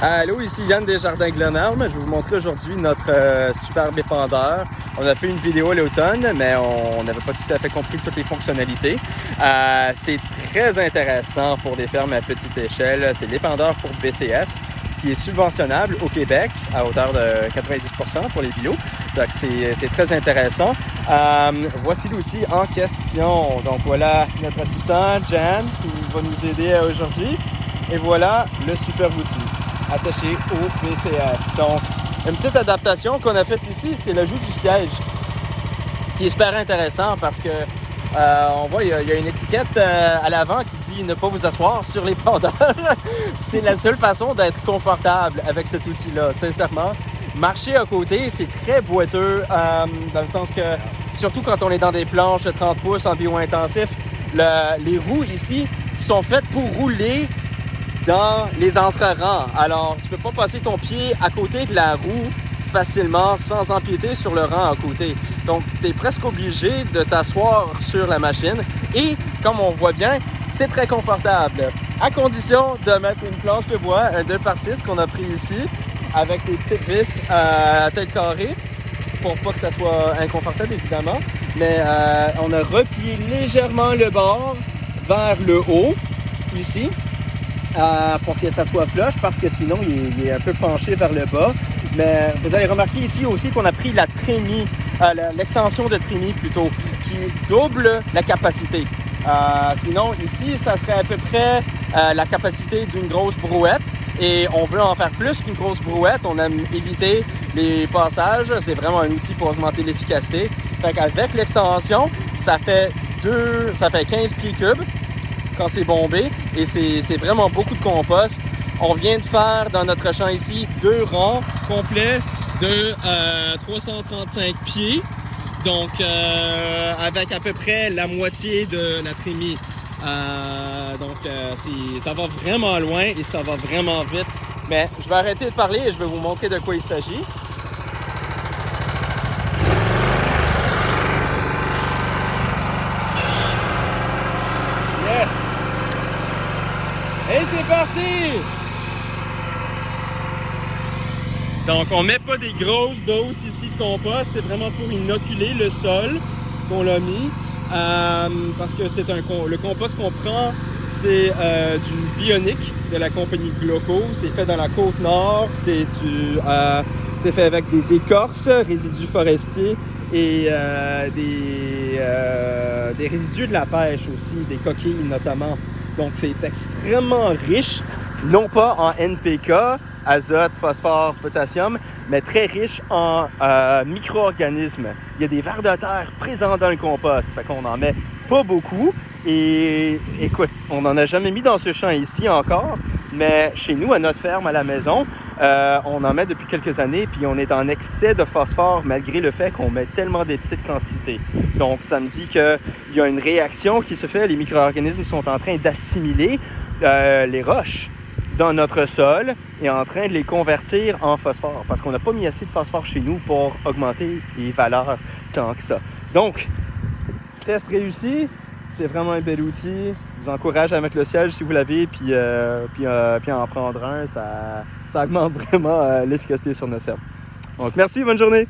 Allô, ici Yann Desjardins-Glenarm. Je vais vous montrer aujourd'hui notre superbe épandeur. On a fait une vidéo à l'automne, mais on n'avait pas tout à fait compris toutes les fonctionnalités. C'est très intéressant pour des fermes à petite échelle. C'est l'épandeur pour BCS qui est subventionnable au Québec à hauteur de 90% pour les bio. Donc, c'est très intéressant. Voici l'outil en question. Donc, voilà notre assistant, Jan, qui va nous aider aujourd'hui. Et voilà le super outil attaché au BCS. Donc, une petite adaptation qu'on a faite ici, c'est l'ajout du siège, qui est super intéressant parce que on voit, il y a une étiquette à l'avant qui dit ne pas vous asseoir sur l'épandeur. C'est la seule façon d'être confortable avec cet outil-là, sincèrement. Marcher à côté, c'est très boiteux, dans le sens que, surtout quand on est dans des planches de 30 pouces en bio-intensif, les roues ici sont faites pour rouler dans les entre-rangs. Alors, tu peux pas passer ton pied à côté de la roue facilement sans empiéter sur le rang à côté. Donc, tu es presque obligé de t'asseoir sur la machine et, comme on voit bien, c'est très confortable. À condition de mettre une planche de bois, un 2x6 qu'on a pris ici, avec des petites vis à tête carrée, pour pas que ça soit inconfortable, évidemment. Mais on a replié légèrement le bord vers le haut, ici, pour que ça soit flush, parce que sinon, il est un peu penché vers le bas. Mais vous allez remarquer ici aussi qu'on a pris la trémie, l'extension de trémie plutôt, qui double la capacité. Sinon, ici, ça serait à peu près la capacité d'une grosse brouette. Et on veut en faire plus qu'une grosse brouette. On aime éviter les passages. C'est vraiment un outil pour augmenter l'efficacité. Fait qu'avec l'extension, ça fait 15 pieds cubes quand c'est bombé. Et c'est vraiment beaucoup de compost. On vient de faire dans notre champ ici 2 rangs complets de 335 pieds. Donc, avec à peu près la moitié de la trémie. Ça va vraiment loin et ça va vraiment vite. Mais je vais arrêter de parler et je vais vous montrer de quoi il s'agit. Yes! Et c'est parti! Donc, on met pas des grosses doses ici de compost. C'est vraiment pour inoculer le sol qu'on l'a mis. Parce que le compost qu'on prend, c'est du bionique de la compagnie Gloco. C'est fait dans la Côte-Nord. C'est fait avec des écorces, résidus forestiers et des résidus de la pêche aussi, des coquilles notamment. Donc, c'est extrêmement riche, non pas en NPK, azote, phosphore, potassium, mais très riche en micro-organismes. Il y a des vers de terre présents dans le compost, fait qu'on n'en met pas beaucoup. Et écoute, on n'en a jamais mis dans ce champ ici encore, mais chez nous, à notre ferme, à la maison, on en met depuis quelques années, puis on est en excès de phosphore malgré le fait qu'on met tellement des petites quantités. Donc, ça me dit qu'il y a une réaction qui se fait, les micro-organismes sont en train d'assimiler les roches dans notre sol et en train de les convertir en phosphore parce qu'on n'a pas mis assez de phosphore chez nous pour augmenter les valeurs tant que ça. Donc, test réussi, c'est vraiment un bel outil. Je vous encourage à mettre le siège si vous l'avez, puis en prendre un, ça augmente vraiment l'efficacité sur notre ferme. Donc, merci, bonne journée!